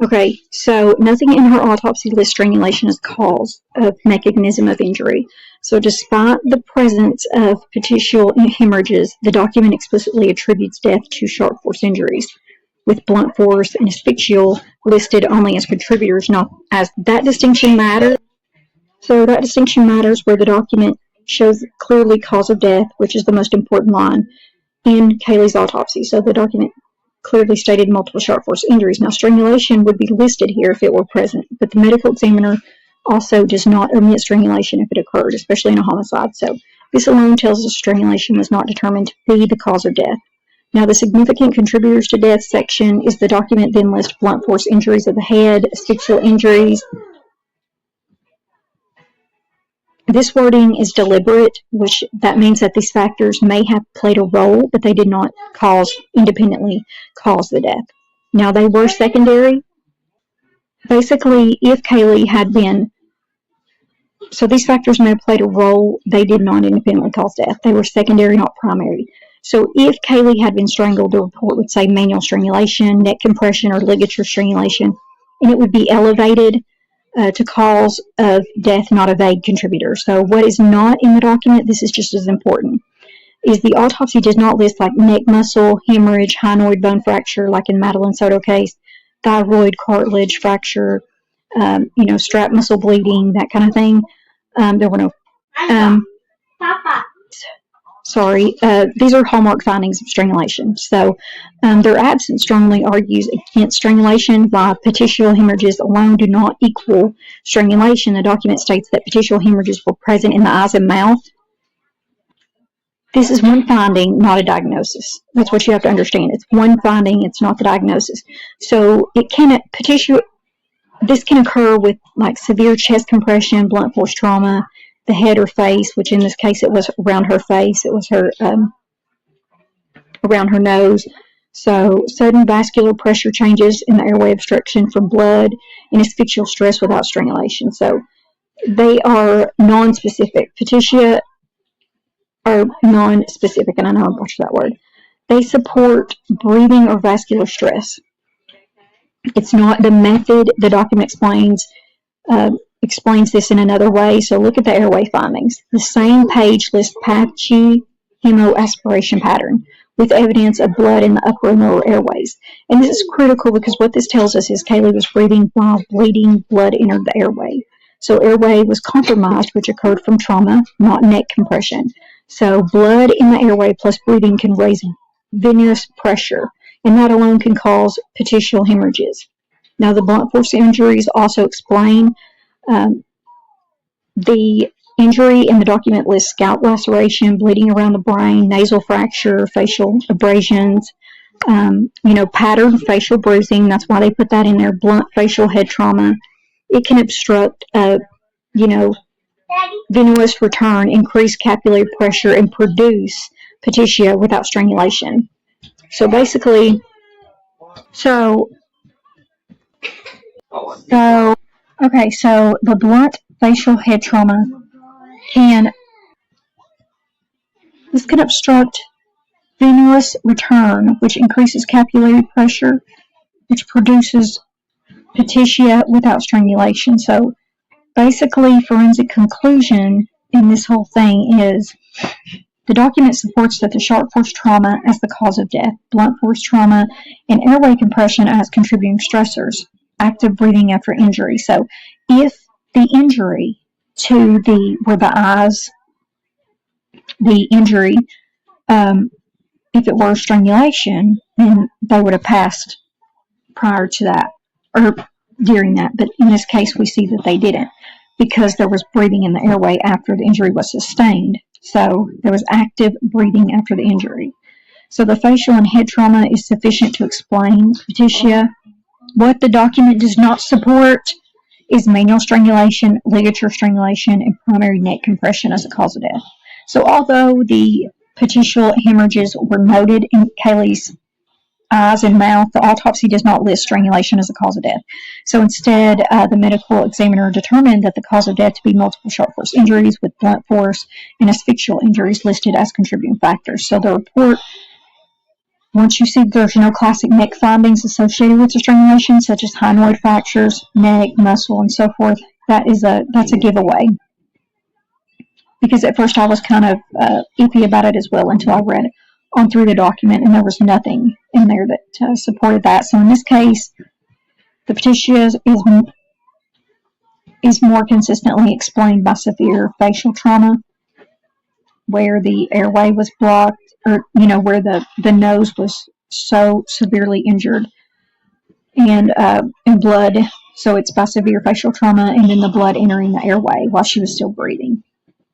Okay, so nothing in her autopsy lists strangulation as cause of mechanism of injury. So despite the presence of petechial hemorrhages, the document explicitly attributes death to sharp force injuries, with blunt force and asphyxial listed only as contributors, not as. That distinction matters. So that distinction matters where the document shows clearly cause of death, which is the most important line in Kaylee's autopsy. So the document clearly stated multiple sharp force injuries. Now, strangulation would be listed here if it were present, but the medical examiner also does not omit strangulation if it occurred, especially in a homicide. So this alone tells us strangulation was not determined to be the cause of death. Now, the significant contributors to death section is the document then lists blunt force injuries of the head, asphyxial injuries. This wording is deliberate, which that means that these factors may have played a role, but they did not independently cause the death. Now, they were secondary. Basically, if Kaylee had been, so these factors may have played a role, they did not independently cause death. They were secondary, not primary. So if Kaylee had been strangled, the report would say manual strangulation, neck compression, or ligature strangulation, and it would be elevated to cause of death, not a vague contributor. So what is not in the document, this is just as important, is the autopsy does not list like neck muscle, hemorrhage, hyoid bone fracture, like in Madeline Soto case, thyroid cartilage fracture, strap muscle bleeding, that kind of thing. There were no. These are hallmark findings of strangulation. So their absence strongly argues against strangulation, while petechial hemorrhages alone do not equal strangulation. The document states that petechial hemorrhages were present in the eyes and mouth. This is one finding, not a diagnosis. That's what you have to understand. It's one finding, it's not the diagnosis. So this can occur with like severe chest compression, blunt force trauma, the head or face, which in this case it was around her face, it was her around her nose. So sudden vascular pressure changes in the airway obstruction from blood and asphyxial stress without strangulation. So they are non-specific. Petechiae are non-specific, and I know I butchered that word. They support breathing or vascular stress. It's not the method. The document explains this in another way. So look at the airway findings. The same page lists patchy hemoaspiration pattern with evidence of blood in the upper and lower airways. And this is critical because what this tells us is Kaylee was breathing while bleeding blood entered the airway. So airway was compromised, which occurred from trauma, not neck compression. So blood in the airway plus breathing can raise venous pressure, and that alone can cause petechial hemorrhages. Now, the blunt force injuries also explain the injury in the document lists scalp laceration, bleeding around the brain, nasal fracture, facial abrasions, patterned facial bruising. That's why they put that in there. Blunt facial head trauma. It can obstruct, venous return, increase capillary pressure, and produce petechia without strangulation. So basically, so the blunt facial head trauma can obstruct venous return, which increases capillary pressure, which produces petechia without strangulation. So basically, forensic conclusion in this whole thing is the document supports that the sharp force trauma as the cause of death, blunt force trauma, and airway compression as contributing stressors, active breathing after injury. So if the injury to the eyes, the injury, if it were strangulation, then they would have passed prior to that or during that. But in this case, we see that they didn't because there was breathing in the airway after the injury was sustained. So there was active breathing after the injury. So the facial and head trauma is sufficient to explain petechia. What the document does not support is manual strangulation, ligature strangulation, and primary neck compression as a cause of death. So although the petechial hemorrhages were noted in Kaylee's eyes and mouth, the autopsy does not list strangulation as a cause of death. So instead, the medical examiner determined that the cause of death to be multiple sharp force injuries with blunt force and asphyxial injuries listed as contributing factors. So the report Once you see there's no classic neck findings associated with the strangulation, such as hyoid fractures, neck, muscle, and so forth, that's a giveaway. Because at first I was kind of iffy about it as well until I read on through the document, and there was nothing in there that supported that. So in this case, the petechiae is more consistently explained by severe facial trauma, where the airway was blocked, or where the nose was so severely injured, and blood. So it's by severe facial trauma, and then the blood entering the airway while she was still breathing.